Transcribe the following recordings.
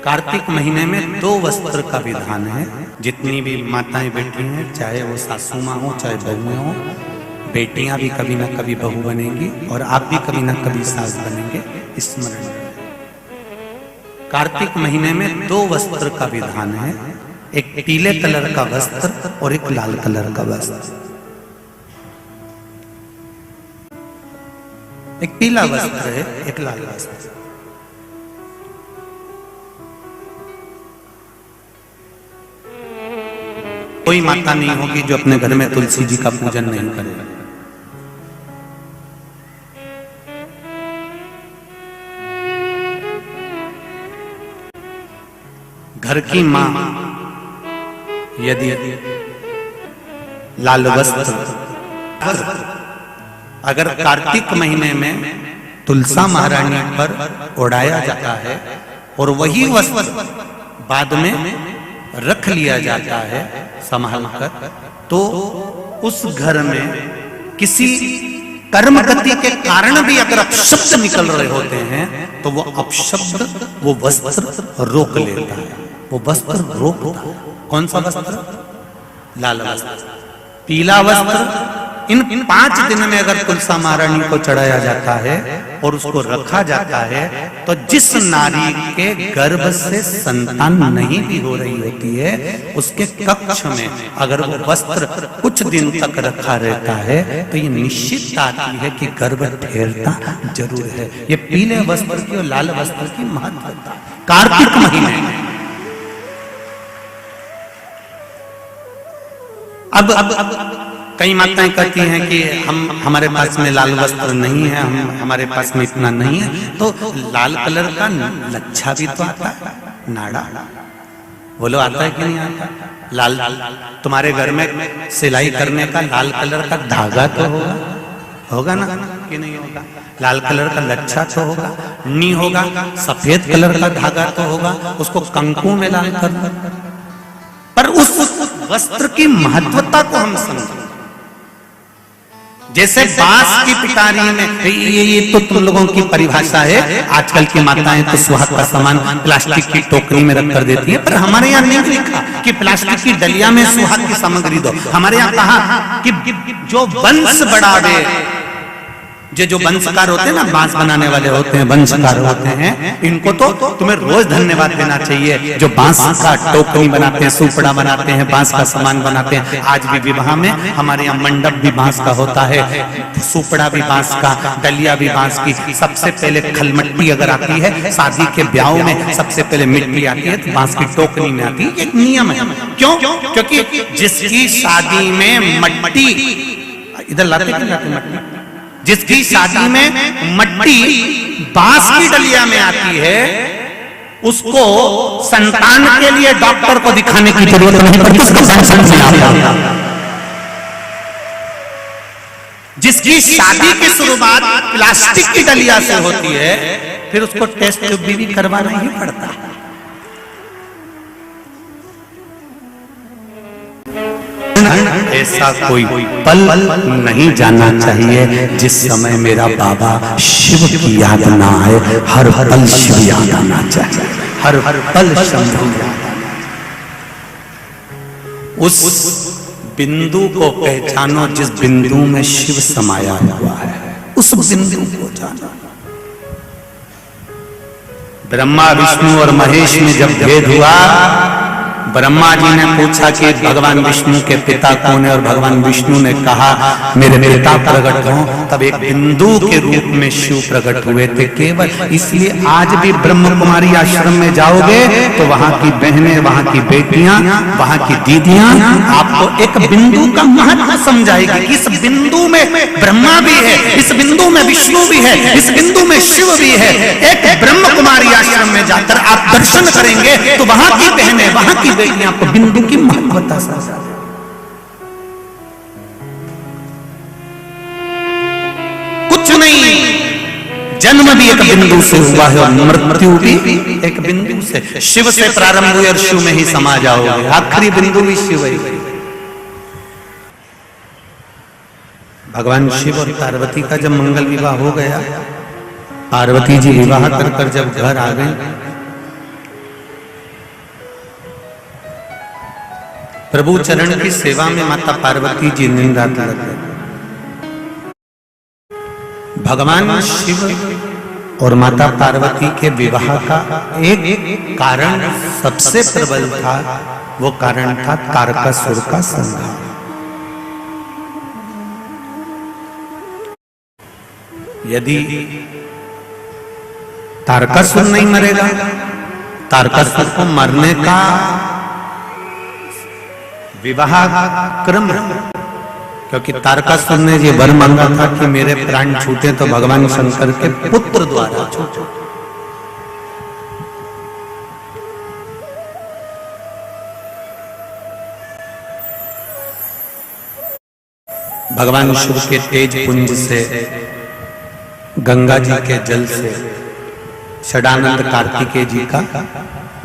कार्तिक महीने में 2 वस्त्र का विधान है। जितनी भी माताएं बैठी हैं, चाहे वो सासू माँ हो चाहे बहुएं हो, बेटियां भी कभी ना कभी बहू बनेंगी और आप भी कभी ना कभी सास बनेंगे, स्मरण रखें। कार्तिक महीने में 2 वस्त्र का विधान है, एक पीले कलर का वस्त्र और एक लाल कलर का वस्त्र। एक पीला वस्त्र है, एक लाल वस्त्र। कोई माता नहीं होगी जो अपने घर में तुलसी जी का पूजन नहीं करे। घर की मां यदि लाल वस्त्र अगर कार्तिक महीने में तुलसा महारानी पर ओढ़ाया जाता है और वही वस्त्र बाद में रख लिया जाता है संभाल कर, तो उस घर में किसी कर्म गति के कारण भी अगर अपशब्द निकल रहे होते हैं तो वो अपशब्द वो वस्त्र रोक लेता है, वो वस्त्र रोकता है। कौन सा वस्त्र? लाल वस्त्र। पीला वस्त्र इन 5 दिन में अगर तुलसा महारानी को चढ़ाया जाता है और उसको रखा जाता है तो जिस नारी के गर्भ से संतान नहीं भी हो रही होती है, उसके कक्ष में अगर वो वस्त्र कुछ दिन तक रखा रहता है तो ये निश्चित आती है कि गर्भ ठहरता जरूर है। ये पीले वस्त्र की और लाल वस्त्र की महत्वता कार्तिक महीने में। अब कई माताएं कहती हैं कि हमारे पास में लाल वस्त्र नहीं है, हमारे पास में इतना नहीं है, तो लाल कलर का लच्छा भी तो आता है, नाड़ा। बोलो आता है कि नहीं आता? लाल तुम्हारे घर में सिलाई करने का लाल कलर का धागा तो होगा ना कि नहीं होगा? लाल कलर का लच्छा तो होगा, नहीं होगा सफेद कलर का धागा तो होगा, उसको कंकु में लाल कर। पर उस वस्त्र की महत्वता को हम समझें। जैसे बांस की पिटारी में, ये तो तुम लोगों की परिभाषा है, आजकल की माताएं तो सुहाग का सामान प्लास्टिक की टोकरी में रख कर देती हैं, पर हमारे यहाँ नहीं लिखा कि प्लास्टिक की डलिया में सुहाग की सामग्री दो। हमारे यहाँ कहा कि जो वंश बढ़ावे, जो वंशकार होते हैं ना, बांस बनाने वाले होते हैं, वंशकार होते हैं, इनको तो तुम्हें रोज धन्यवाद देना चाहिए। जो बांस का टोकरी बनाते हैं, सुपड़ा बनाते हैं, बांस का सामान बनाते हैं। आज भी विवाह में हमारे यहाँ मंडप भी बांस का होता है, सुपड़ा भी बांस का, डलिया भी बांस की। सबसे पहले खलमट्टी अगर आती है, शादी के ब्याह में सबसे पहले मिट्टी आती है तो बांस की टोकरी में आती है। एक नियम है। क्यों? क्योंकि जिसकी शादी में मट्टी, इधर लाते मट्टी, जिसकी शादी में मट्टी बांस की डलिया में आती है, उसको संतान के लिए डॉक्टर को दिखाने की जरूरत नहीं पड़ती, उसको संतान से आता। जिसकी शादी की शुरुआत प्लास्टिक की डलिया से होती है, फिर उसको टेस्ट भी करवाना ही पड़ता है। ऐसा कोई पल नहीं जाना चाहिए जिस समय मेरा बाबा शिव की याद ना आए। हर पल शिव याद आना चाहिए, हर पल शंभु याद आना चाहिए। उस बिंदु को पहचानो जिस बिंदु में शिव समाया हुआ है, उस बिंदु को जानो। ब्रह्मा विष्णु और महेश में जब भेद हुआ, ब्रह्मा जी ने पूछा कि भगवान विष्णु के पिता कौन है, और भगवान विष्णु ने कहा मेरे पिता प्रकट हो। तब एक बिंदु के रूप में शिव प्रकट हुए थे केवल। इसलिए आज भी ब्रह्म कुमारी आश्रम में जाओगे तो वहां की बहनें, वहां की बेटियां, वहां की दीदियां आपको एक बिंदु का महत्व समझाएगी कि इस बिंदु में ब्रह्मा भी है, इस बिंदु में विष्णु भी है, इस बिंदु में शिव भी है। एक ब्रह्म कुमारी आश्रम में जाकर आप दर्शन करेंगे तो वहां की बहनें, वहां की बेटियां आपको बिंदु की महत्वता समझा। कुछ नहीं, जन्म भी एक बिंदु से हुआ है और मृत्यु भी एक बिंदु से। शिव से प्रारंभ हुए और शिव में ही समा जाओगे, आखिरी बिंदु भी शिव है। भगवान शिव और पार्वती का जब मंगल विवाह हो गया, पार्वती जी विवाह कर जब घर आ गए प्रभु चरण की सेवा में माता पार्वती जी दिन रात लग गए। भगवान शिव और माता पार्वती के विवाह का एक कारण सबसे प्रबल था, वो कारण था तारकासुर का संहार। यदि तारकासुर नहीं मरेगा, तारकासुर को मरने का विवाह क्रम, क्योंकि तारकासुर ने ये वर मांगा था कि मेरे प्राण छूटे तो भगवान शंकर के पुत्र द्वारा छूटे। भगवान शिव के तेज पुंज से, गंगा जी के जल से षडानंद कार्तिकेय जी का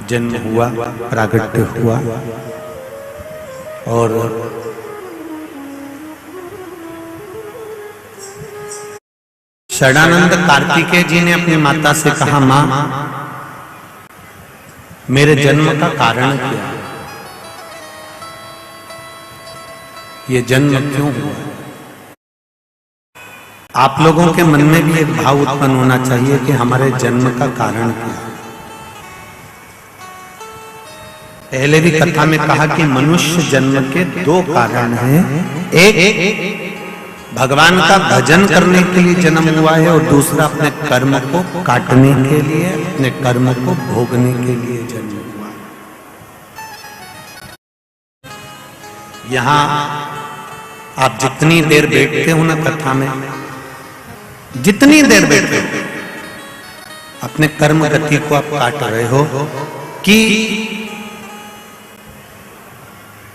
जन्म हुआ, प्रागट्य हुआ। और षडानंद कार्तिकेय जी ने अपनी माता से कहा, मां मेरे जन्म का कारण क्या है, ये जन्म क्यों हुआ। आप लोगों के मन में भी एक भाव उत्पन्न होना चाहिए कि हमारे जन्म का कारण क्या है। पहले भी कथा में कहा कि मनुष्य जन्म के दो कारण हैं, एक भगवान का भजन करने के लिए जन्म हुआ है और दूसरा अपने कर्म को काटने के लिए, अपने कर्म को भोगने के लिए जन्म हुआ। यहां आप जितनी देर बैठते हो ना कथा में, जितनी देर बैठते हो, अपने कर्म गति को आप काट रहे हो कि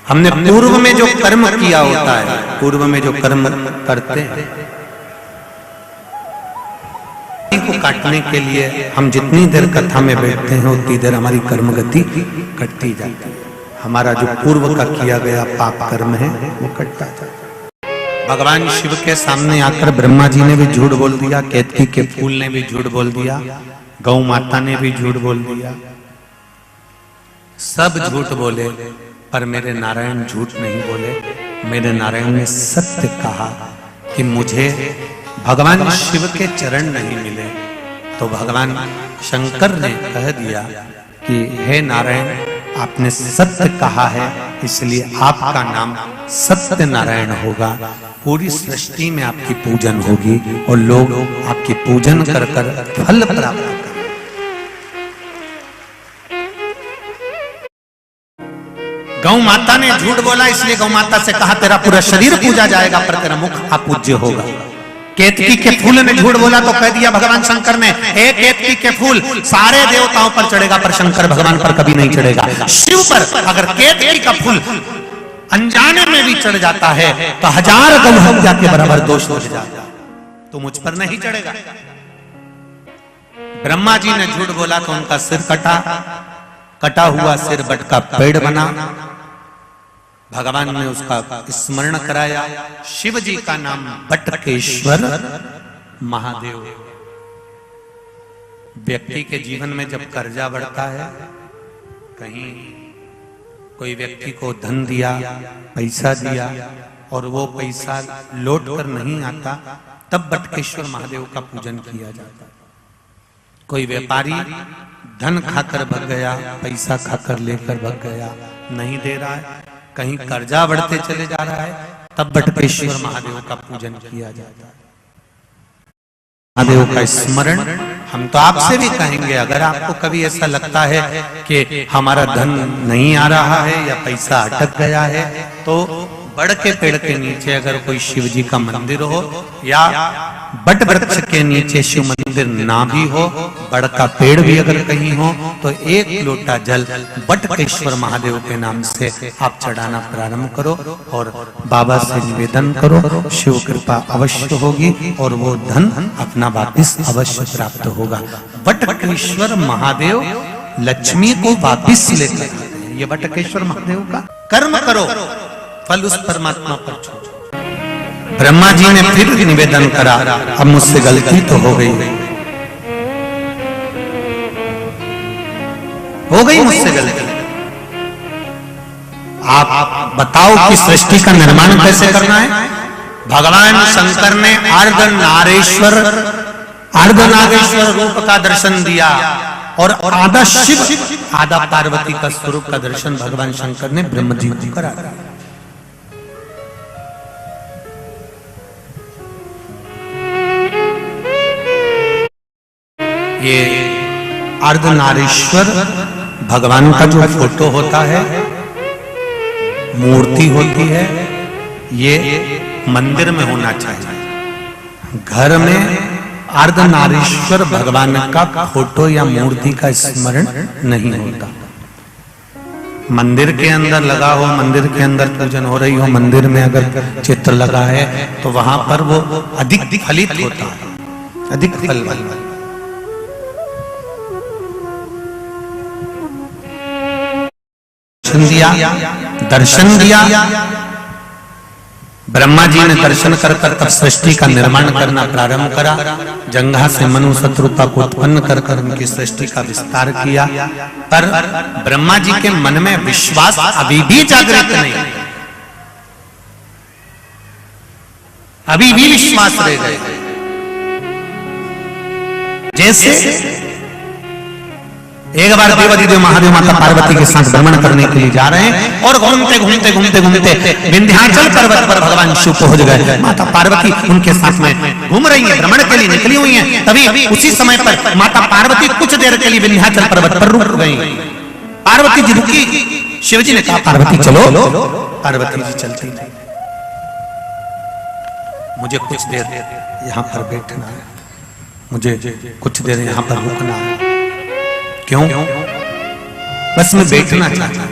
हमने पूर्व में जो कर्म किया होता है, पूर्व में जो कर्म करते हैं को काटने के लिए हम जितनी देर कथा में बैठते हैं उतनी देर हमारी कर्म गति कटती जाती है। हमारा जो पूर्व का किया गया पाप कर्म है वो कटता जाता है। भगवान शिव के सामने आकर ब्रह्मा जी ने भी झूठ बोल दिया, केतकी के फूल ने भी झूठ बोल दिया, गौ माता ने भी झूठ बोल दिया, सब झूठ बोले, पर मेरे नारायण झूठ नहीं बोले। मेरे नारायण ने सत्य कहा कि मुझे भगवान शिव के चरण नहीं मिले, तो भगवान शंकर ने कह दिया कि हे नारायण, आपने सत्य कहा है, इसलिए आपका नाम सत्य नारायण होगा। पूरी सृष्टि में आपकी पूजन होगी और लोग आपकी पूजन कर कर फल प्राप्त करेंगे। गौ माता ने झूठ बोला, इसलिए गौ माता से कहा तेरा पूरा शरीर पूजा जाएगा पर तेरा मुख अपूज्य होगा। केतकी के फूल ने झूठ बोला तो कह दिया भगवान शंकर ने, हे केतकी के फूल सारे देवताओं पर चढ़ेगा पर शंकर भगवान पर कभी नहीं चढ़ेगा। शिव पर अगर केतकी का फूल अनजाने में भी चढ़ जाता है तो 1000 गौ हत्या के बराबर दोष लग जाता, तो मुझ पर नहीं चढ़ेगा। ब्रह्मा जी ने झूठ बोला तो उनका सिर कटा, कटा हुआ सिर बट का पेड़ बना। भगवान ने उसका स्मरण कराया। शिव जी का नाम बटकेश्वर महादेव। व्यक्ति के जीवन में जब कर्जा बढ़ता है, कहीं कोई व्यक्ति को धन दिया, पैसा दिया और वो पैसा लौट कर नहीं आता, तब बटकेश्वर महादेव का पूजन किया जाता है। कोई व्यापारी धन खाकर भग गया, पैसा खाकर लेकर भग गया, नहीं दे रहा है, कहीं कर्जा बढ़ते चले जा रहा है, तब बटकेश्वर महादेव का पूजन किया जाता है। महादेव का स्मरण हम तो आपसे भी कहेंगे, अगर आपको कभी ऐसा लगता है कि हमारा धन नहीं आ रहा है या पैसा अटक गया है, तो बड़ के पेड़ के नीचे अगर कोई शिव जी का मंदिर हो या बट वृक्ष के नीचे शिव मंदिर ना भी हो, बड़ का पेड़ भी अगर कहीं हो, तो 1 लोटा जल बटकेश्वर महादेव के नाम से आप चढ़ाना प्रारंभ करो और बाबा से निवेदन करो। शिव कृपा अवश्य होगी और वो धन अपना वापिस अवश्य प्राप्त होगा। बटकेश्वर महादेव लक्ष्मी को वापिस लेकर आते हैं। ये बटकेश्वर महादेव का कर्म करो, फल उस परमात्मा पर छोड़ो। ब्रह्मा जी ने फिर निवेदन करा, अब मुझसे गलती तो हो गई मुझसे गलती। आप बताओ कि सृष्टि का निर्माण कैसे करना है। भगवान शंकर ने अर्धनारीश्वर रूप का दर्शन दिया और आधा शिव आधा पार्वती का स्वरूप का दर्शन भगवान शंकर ने ब्रह्म जी को करा। ये अर्धनारीश्वर भगवान का जो फोटो होता है, मूर्ति होती है, ये मंदिर में होना चाहिए। घर में अर्धनारीश्वर भगवान का फोटो या मूर्ति का स्मरण नहीं होता। मंदिर के अंदर लगा हो, मंदिर के अंदर पूजन हो रही हो, मंदिर में अगर चित्र लगा है तो वहां पर वो अधिक फलित होता है, अधिक फल दर्शन दिया। ब्रह्मा जी ने दर्शन कर तब सृष्टि का निर्माण करना प्रारंभ करा। जंघा से मनु शत्रुता को उत्पन्न कर उनकी सृष्टि का विस्तार किया। पर ब्रह्मा जी के मन में विश्वास अभी भी जागृत नहीं, अभी भी विश्वास रह गए। जैसे एक बार देवादिदेव महादेव माता पार्वती के साथ भ्रमण करने के लिए जा रहे हैं और घूमते घूमते घूमते घूमते विंध्याचल पर्वत पर भगवान शिव पहुंच गए। माता पार्वती उनके साथ में घूम रही है, भ्रमण के लिए निकली हुई हैं। तभी उसी समय पर माता पार्वती कुछ देर के लिए विंध्याचल पर्वत पर रुक गई। पार्वती जी रुकी, शिव जी ने कहा पार्वती चलो। पार्वती जी चलती थी। मुझे कुछ देर यहाँ पर बैठना है, मुझे कुछ देर यहाँ पर रुकना है। क्यों? बस मैं बैठना चाहता हूं।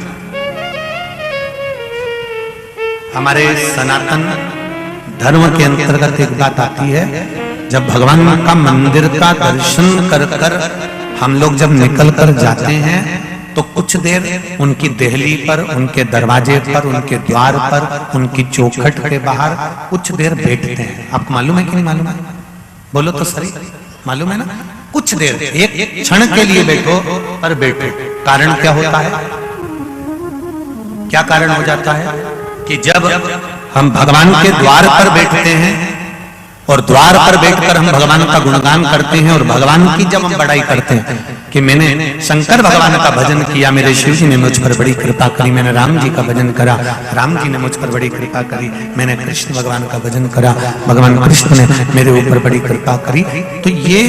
हमारे सनातन धर्म के अंतर्गत एक बात आती है, जब भगवान का मंदिर का दर्शन कर हम लोग जब निकल कर जाते हैं तो कुछ देर उनकी देहली पर, उनके दरवाजे पर, उनके द्वार पर, उनकी चौखट के बाहर कुछ देर बैठते हैं। आपको मालूम है कि नहीं मालूम है? बोलो तो सही, मालूम है ना? कुछ देर, एक क्षण के लिए बैठो, पर बैठो। कारण क्या होता है? क्या कारण हो जाता है कि जब हम भगवान के द्वार पर बैठते हैं और द्वार पर बैठकर हम भगवान का गुणगान करते हैं और भगवान की जब हम बड़ाई करते हैं कि मैंने शंकर भगवान का भजन किया, मेरे शिव जी ने मुझ पर बड़ी कृपा करी, मैंने राम जी का भजन करा, राम जी ने मुझ पर बड़ी कृपा करी, मैंने कृष्ण भगवान का भजन करा, भगवान कृष्ण ने मेरे ऊपर बड़ी कृपा करी। तो ये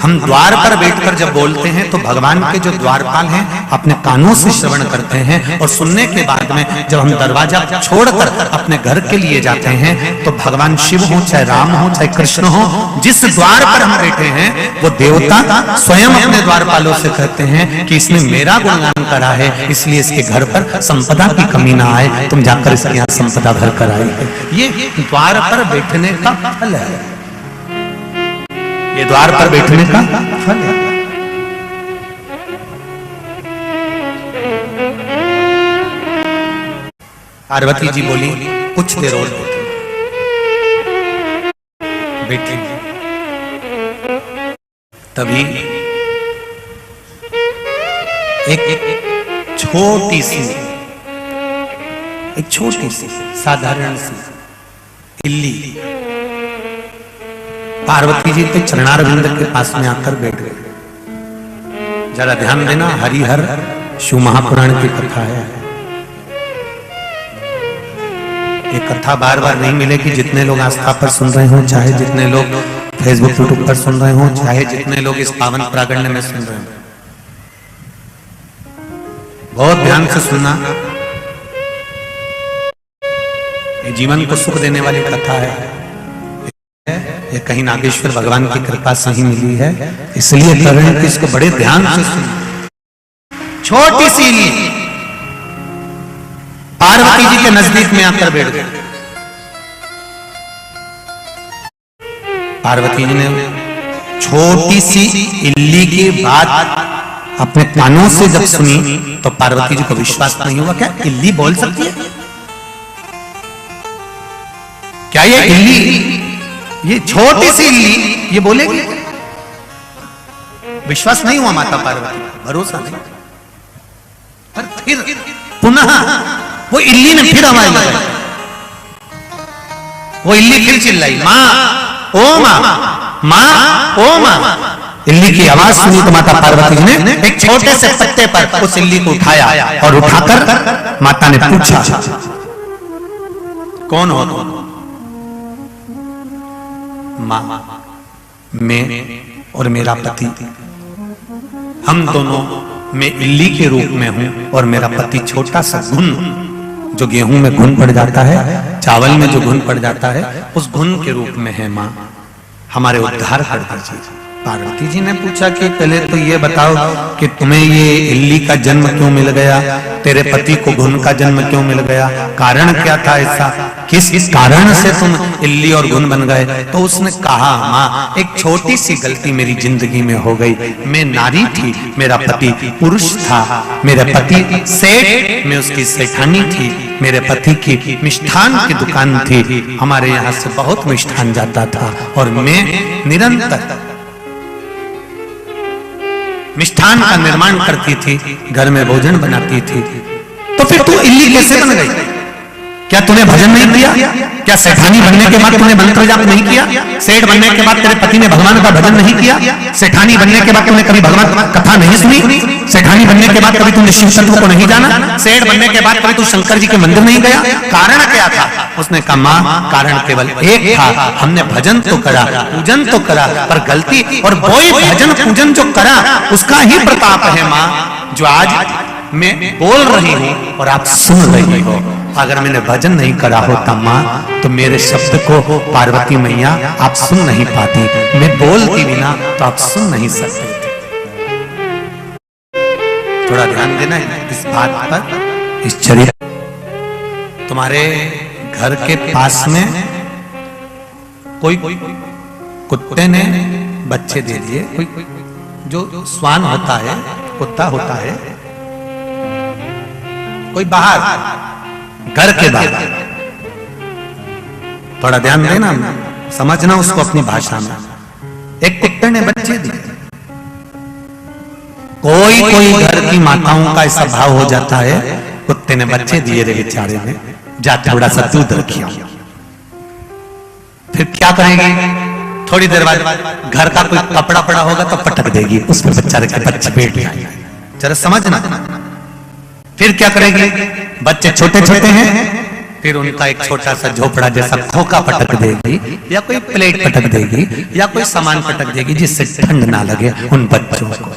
हम द्वार पर बैठकर जब बोलते हैं तो भगवान के जो द्वारपाल हैं अपने कानों से श्रवण करते हैं और सुनने के बाद में जब हम दरवाजा छोड़कर अपने घर के लिए जाते हैं तो भगवान शिव हो, चाहे राम हो, चाहे कृष्ण हो, जिस द्वार पर हम बैठे हैं वो देवता स्वयं अपने द्वारपालों से कहते हैं कि इसने मेरा गुणगान करा है, इसलिए इसके घर पर संपदा की कमी ना आए, तुम जाकर इसके यहाँ संपदा भर कर आए। ये द्वार पर बैठने का फल है, ये द्वार पर बैठने का फल है। पार्वती जी बोली कुछ देर और बैठी। तभी एक छोटी सी साधारण सी इल्ली पार्वती जी के चरणारविंद के पास में आकर बैठ गए। जरा ध्यान देना, हरिहर शिव महापुराण की कथा है। ये कथा बार बार नहीं मिलेगी। जितने लोग आस्था पर सुन रहे हो, चाहे जितने लोग फेसबुक यूट्यूब पर सुन रहे हो, चाहे जितने लोग इस पावन प्रागण्य में सुन रहे हो, बहुत ध्यान से सुनना। ये जीवन को सुख देने वाली कथा है। ये कहीं नागेश्वर भगवान की कृपा से ही मिली है, इसलिए कर रहे हैं कि इसको बड़े ध्यान से सुनिए। छोटी सी इल्ली पार्वती जी के नजदीक में आकर बैठ गए। पार्वती जी ने छोटी सी इल्ली की बात अपने कानों से जब सुनी तो पार्वती जी को विश्वास नहीं हुआ। क्या इल्ली बोल सकती है? क्या ये इल्ली, ये छोटी सी इल्ली ये बोलेगी? विश्वास नहीं हुआ माता पार्वती, भरोसा नहीं। पर फिर पुनः वो इल्ली ने फिर आवाज लगाई, वो इल्ली फिर चिल्लाई, माँ ओ माँ, माँ ओ माँ। इल्ली की आवाज सुनी तो माता पार्वती ने एक छोटे से पत्ते पर उस इल्ली को उठाया और उठाकर माता ने पूछा, कौन हो तुम? माँ, मैं और मेरा पति, हम दोनों, मैं इल्ली के रूप में हूं और मेरा पति छोटा सा घुन, जो गेहूं में घुन पड़ जाता है, चावल में जो घुन पड़ जाता है, उस घुन के रूप में है। माँ, हमारे उद्धार कर दीजिए। पार्वती जी ने पूछा कि पहले तो ये बताओ कि तुम्हें ये इल्ली का जन्म क्यों मिल गया, तेरे पति को घुन का जन्म क्यों मिल गया, कारण क्या था ऐसा, किस कारण से तुम इल्ली और घुन बन गए? तो उसने कहा, माँ, एक छोटी सी गलती मेरी जिंदगी में हो गई। मैं नारी थी, मेरा पति पुरुष था। मेरे पति सेठ, मैं उसकी सेठानी थी। मेरे पति की मिष्ठान की दुकान थी, हमारे यहाँ से बहुत मिष्ठान जाता था और मैं निरंतर मिष्ठान का निर्माण करती थी, घर में भोजन बनाती थी। तो फिर तू इल्ली कैसे बन गई? क्या तूने भजन नहीं किया? क्या सेठानी बनने के बाद तूने मंत्र जाप नहीं किया? सेठ बनने के बाद तेरे पति ने भगवान का भजन नहीं किया? सेठानी बनने के बाद तूने कभी भगवान कथा नहीं सुनी? सेठानी बनने के बाद कभी तूने शिव तत्व को नहीं जाना? सेठ बनने के बाद कभी तू शंकर जी के मंदिर नहीं गया? कारण क्या था? उसने कहा, माँ, कारण केवल एक था, हमने भजन तो करा, पूजन तो करा, पर गलती, और वही भजन पूजन जो करा उसका ही प्रताप है माँ, जो आज मैं बोल रही हूँ और आप सुन रही हो। अगर मैंने भजन नहीं करा होता माँ, तो मेरे शब्द को पार्वती मैया आप सुन नहीं पाती, मैं बोलती भी ना तो आप सुन नहीं सकते। थोड़ा ध्यान देना इस बात पर, इस चरित्र। तुम्हारे घर के पास में कोई कुत्ते ने बच्चे दे दिए, कोई जो स्वान होता है, कुत्ता होता है, कोई बाहर, घर के बाहर, थोड़ा ध्यान देना, समझना उसको अपनी भाषा में। एक कुत्ते ने बच्चे दिए। कोई घर की माताओं का ऐसा भाव हो जाता है, कुत्ते ने बच्चे दिए रे बेचारे ने, जा थोड़ा सा दूध रखियो। फिर क्या करेंगे? थोड़ी देर बाद घर का कोई कपड़ा पड़ा होगा तो पटक देगी, उस पर बच्चा रखे, बच्चे बैठ जाएंगे। जरा समझना। फिर क्या करेगी? बच्चे छोटे छोटे हैं, फिर उनका एक छोटा सा झोपड़ा जैसा खोखा पटक देगी, या कोई प्लेट पटक देगी, या कोई सामान पटक देगी जिससे ठंड ना लगे उन बच्चों को।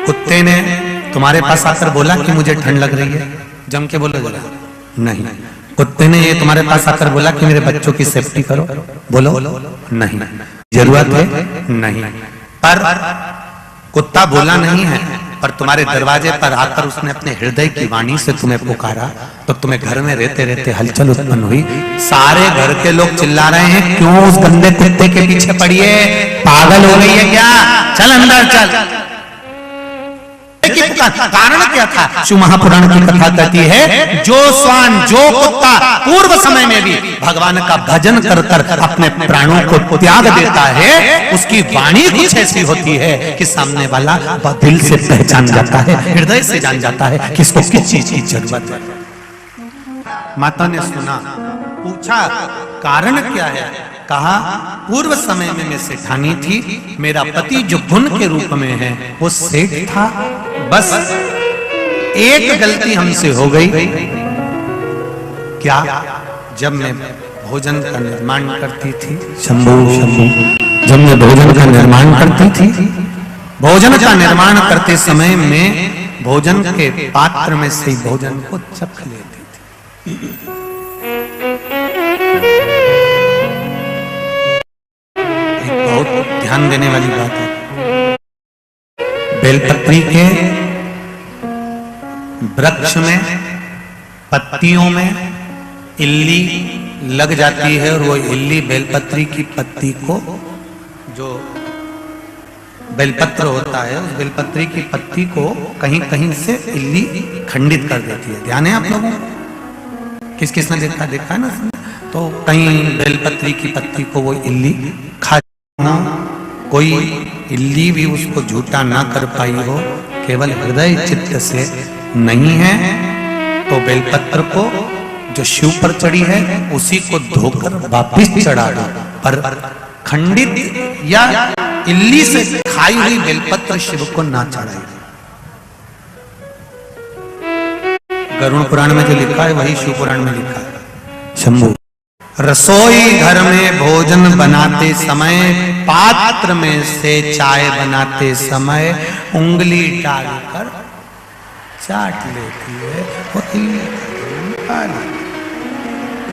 कुत्ते ने तुम्हारे पास आकर बोला कि मुझे ठंड लग रही है, जम के बोलो जरा, नहीं। कुत्ते ने ये तुम्हारे पास आकर बोला कि मेरे बच्चों की सेफ्टी करो, बोलो नहीं। जरूरत है नहीं, पर कुत्ता बोला नहीं है, पर तुम्हारे दरवाजे पर आकर उसने अपने हृदय की वाणी से तुम्हें पुकारा, तो तुम्हें घर में रहते रहते हलचल उत्पन्न हुई। सारे घर के लोग चिल्ला रहे हैं, क्यों उस गंदे कुत्ते के पीछे पड़ी है? पागल हो गई है क्या? चल अंदर चल। कारण क्या था? शिव महापुराण की कथा कहती है, जो स्वान, जो कुत्ता पूर्व समय में भी भगवान का भजन कर कर अपने प्राणों को त्याग देता है, उसकी वाणी कुछ ऐसी होती है कि सामने वाला दिल से पहचान जाता है, हृदय से जान जाता है कि इसको किस चीज की जरूरत है। माता ने सुना, पूछा कारण क्या है? कहा, पूर्व समय में मैं सेठानी थी, मेरा पति जो घुन के रूप में है वो सेठ था। बस एक गलती हमसे हो गई। क्या? जब मैं भोजन का निर्माण करती थी, शंभू शंभू, जब मैं भोजन का निर्माण करती थी, भोजन का निर्माण करते समय में भोजन के पात्र में से भोजन को चख लेती थी। बहुत ध्यान देने वाली बात है। बेलपत्री के वृक्ष में, पत्तियों में इल्ली लग जाती है, और वो इल्ली बेलपत्री की पत्ती को, जो बेलपत्र होता है, उस बेलपत्री की पत्ती को कहीं कहीं से इल्ली खंडित कर देती है। ध्यान है आप लोगों को? किस किसने देखा है ना? तो कहीं बेलपत्री की पत्ती को वो इल्ली खा, कोई इल्ली भी उसको झूठा ना कर पाई हो, केवल हृदय चित्त से नहीं है तो बेलपत्र को जो शिव पर चढ़ी है उसी को धोकर वापिस चढ़ा दो, पर खंडित या इल्ली से खाई हुई बेलपत्र शिव को ना चढ़ाई। गरुड़ पुराण में जो लिखा है वही शिव पुराण में लिखा है। शंभु रसोई घर में भोजन बनाते समय पात्र में से चाय बनाते समय उंगली डालकर चाट लेती है वो इल्ली।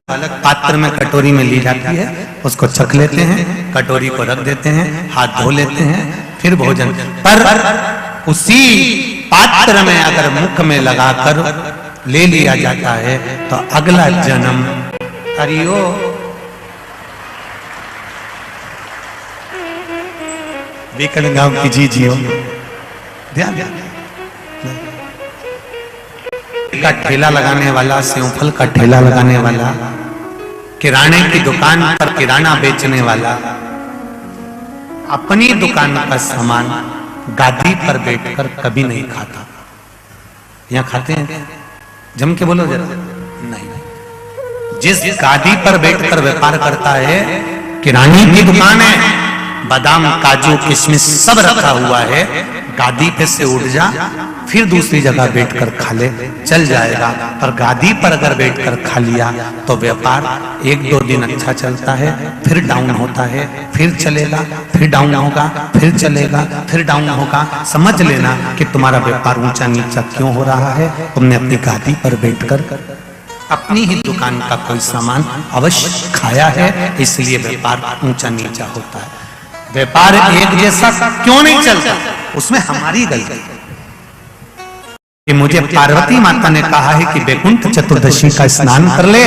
अलग पात्र में कटोरी में ली जाती है, उसको चख लेते हैं, कटोरी को रख देते हैं, हाथ धो लेते हैं, फिर भोजन। पर उसी पात्र में अगर मुख में लगाकर ले लिया जाता है तो अगला जन्म हरिओ बीकन गांव की जी जियो ध्यान का ठेला लगाने वाला, सेवफल का ठेला लगाने वाला, किराने की दुकान पर किराना बेचने वाला अपनी दुकान का सामान गादी पर बैठकर कभी नहीं खाता। यहाँ खाते हैं? जम के बोलो जरा। नहीं। जिस गादी पर बैठकर व्यापार करता है, किराने की दुकान है, बादाम काजू किशमिश सब रखा हुआ है, गादी पे से उठ जा फिर दूसरी जगह बैठकर खा ले, चल जाएगा। पर गादी पर अगर बैठकर खा लिया तो व्यापार 1-2 दिन अच्छा चलता है, फिर डाउन होता है, फिर चलेगा, फिर डाउन होगा, फिर चलेगा, फिर डाउन होगा। समझ लेना कि तुम्हारा व्यापार ऊंचा नीचा क्यों हो रहा है, तुमने अपनी गादी पर बैठकर अपनी ही दुकान का कोई सामान अवश्य खाया है, इसलिए व्यापार ऊंचा नीचा होता है। व्यापार एक जैसा क्यों नहीं चलता, उसमें हमारी गलती। कि मुझे पार्वती माता ने कहा है कि वैकुंठ चतुर्दशी का स्नान कर ले,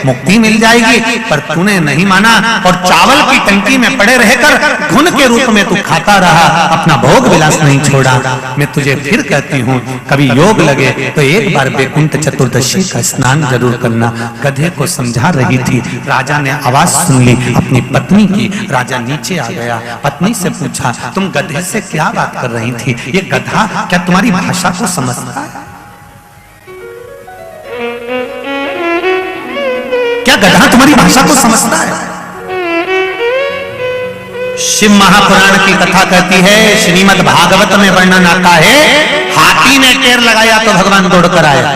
मुक्ति मिल जाएगी, पर तूने नहीं माना और चावल की टंकी में पड़े रहकर घुन के रूप में तू खाता रहा, अपना भोग विलास नहीं छोड़ा। मैं तुझे फिर कहती हूँ, कभी योग लगे तो एक बार वैकुंठ चतुर्दशी का स्नान जरूर करना। गधे को समझा रही थी, राजा ने आवाज सुन ली अपनी पत्नी की। राजा नीचे आ गया, पत्नी से पूछा, तुम गधे से क्या बात कर रही थी? ये गधा क्या तुम्हारी भाषा को समझता है? क्या गधा तुम्हारी भाषा को समझता है? शिव महापुराण की कथा कहती है, श्रीमद् भागवत में वर्णन आता है, हाथी ने टेर लगाया तो भगवान दौड़कर आया।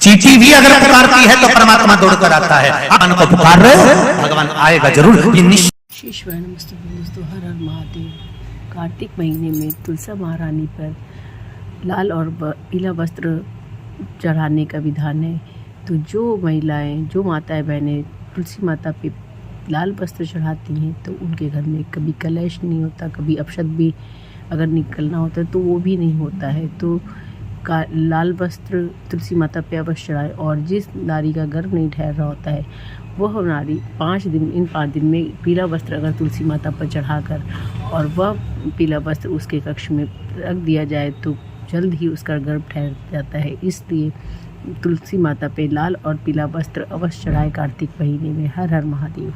चींटी भी अगर पुकारती है तो परमात्मा दौड़कर आता है। भगवान को पुकार रहे हो, भगवान आएगा जरूर। ये दोस्तों, हर हर महादेव। कार्तिक महीने में तुलसी महारानी पर लाल और पीला वस्त्र चढ़ाने का विधान है। तो जो महिलाएं, जो माताएं बहनें तुलसी माता पे लाल वस्त्र चढ़ाती हैं तो उनके घर में कभी कलेश नहीं होता, कभी अपशब्द भी अगर निकलना होता है तो वो भी नहीं होता है। तो लाल वस्त्र तुलसी माता पे अवश्य चढ़ाए। और जिस नारी का गर्भ नहीं ठहर रहा होता है वह नारी इन 5 दिन में पीला वस्त्र अगर तुलसी माता पर चढ़ाकर और वह पीला वस्त्र उसके कक्ष में रख दिया जाए तो जल्द ही उसका गर्भ ठहर जाता है। इसलिए तुलसी माता पे लाल और पीला वस्त्र अवश्य चढ़ाए कार्तिक महीने में। हर हर महादेव।